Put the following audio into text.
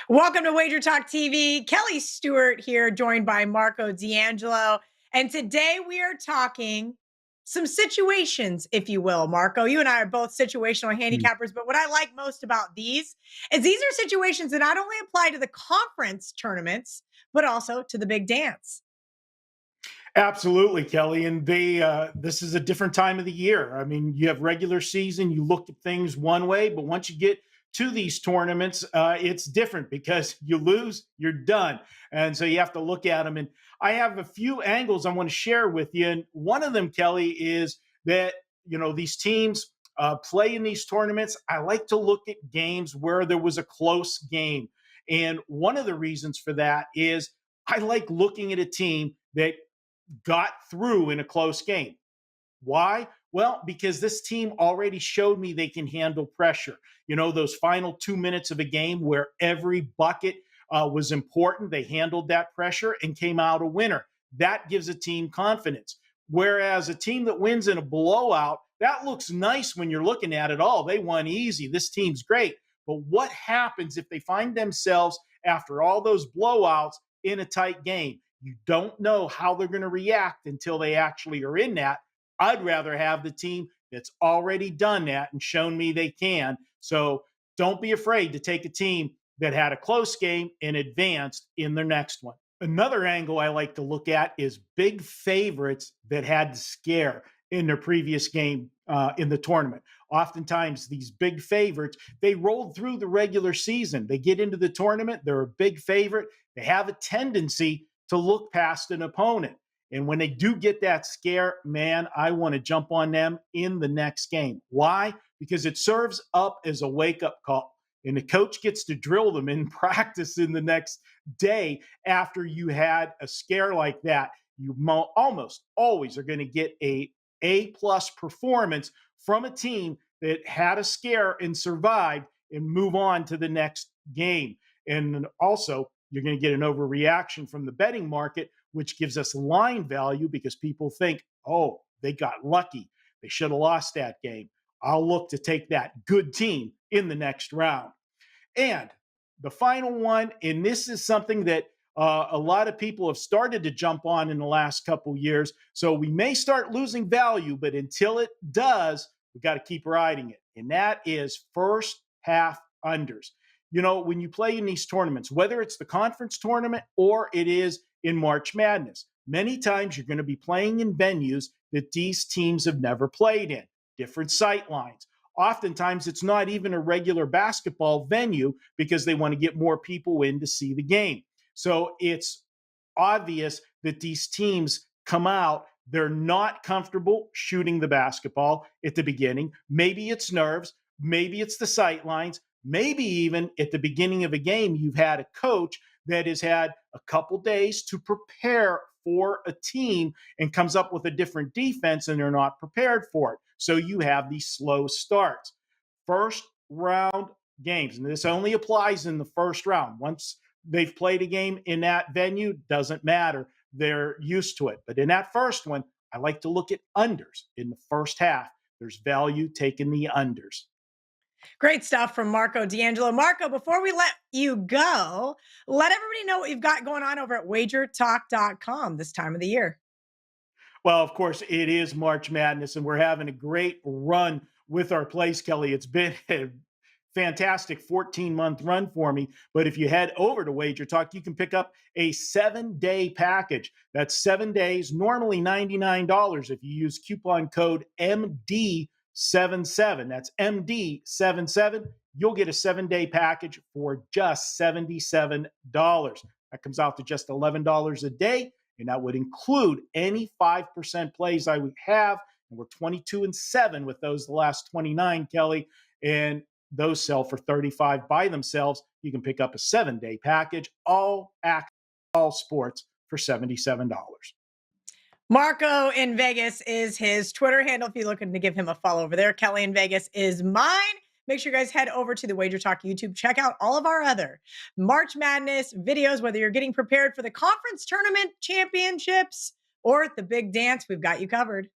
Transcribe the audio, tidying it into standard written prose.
Welcome to Wager Talk TV. Kelly Stewart here, joined by Marco D'Angelo. And today we are talking some situations, if you will. Marco, you and I are both situational handicappers, but what I like most about these is these are situations that not only apply to the conference tournaments, but also to the big dance. Absolutely, Kelly. And this is a different time of the year. I mean, you have regular season, you look at things one way, but once you get to these tournaments, it's different because you lose, you're done. And so you have to look at them. And I have a few angles I want to share with you. And one of them, Kelly, is that, these teams play in these tournaments. I like to look at games where there was a close game. And one of the reasons for that is I like looking at a team that got through in a close game. Why? Well, because this team already showed me they can handle pressure. Those final 2 minutes of a game where every bucket was important, they handled that pressure and came out a winner. That gives a team confidence. Whereas a team that wins in a blowout, that looks nice when you're looking at it all. They won easy. This team's great. But what happens if they find themselves after all those blowouts in a tight game? You don't know how they're going to react until they actually are in that. I'd rather have the team that's already done that and shown me they can. So don't be afraid to take a team that had a close game and advanced in their next one. Another angle I like to look at is big favorites that had to scare in their previous game in the tournament. Oftentimes, these big favorites, they rolled through the regular season. They get into the tournament, they're a big favorite. They have a tendency to look past an opponent. And when they do get that scare, man, I want to jump on them in the next game. Why? Because it serves up as a wake-up call. And the coach gets to drill them in practice in the next day after you had a scare like that. You almost always are going to get a A-plus performance from a team that had a scare and survived and move on to the next game. And also, you're going to get an overreaction from the betting market, which gives us line value because people think, oh, they got lucky. They should have lost that game. I'll look to take that good team in the next round. And the final one, and this is something that a lot of people have started to jump on in the last couple years. So we may start losing value, but until it does, we got to keep riding it. And that is first half unders. When you play in these tournaments, whether it's the conference tournament or it is in March Madness, many times you're going to be playing in venues that these teams have never played in, different sight lines. Oftentimes, it's not even a regular basketball venue because they want to get more people in to see the game. So it's obvious that these teams come out, they're not comfortable shooting the basketball at the beginning. Maybe it's nerves, maybe it's the sight lines. Maybe even at the beginning of a game, you've had a coach that has had a couple days to prepare for a team and comes up with a different defense and they're not prepared for it. So you have these slow starts. First round games, and this only applies in the first round. Once they've played a game in that venue, doesn't matter. They're used to it. But in that first one, I like to look at unders in the first half. There's value taking the unders. Great stuff from Marco D'Angelo. Marco, before we let you go, let everybody know what you've got going on over at wagertalk.com this time of the year. Well, of course, it is March Madness, and we're having a great run with our plays, Kelly. It's been a fantastic 14-month run for me. But if you head over to Wager Talk, you can pick up a 7-day package. That's 7 days, normally $99 if you use coupon code MD77. That's MD77. You'll get a 7-day package for just $77. That comes out to just $11 a day. And that would include any 5% plays I would have. And we're 22-7 with those the last 29, Kelly. And those sell for $35 by themselves. You can pick up a 7-day package, all access, all sports for $77. Marco in Vegas is his Twitter handle if you're looking to give him a follow over there. Kelly in Vegas is mine. Make sure you guys head over to the Wager Talk YouTube. Check out all of our other March Madness videos, whether you're getting prepared for the conference tournament championships or the big dance, we've got you covered.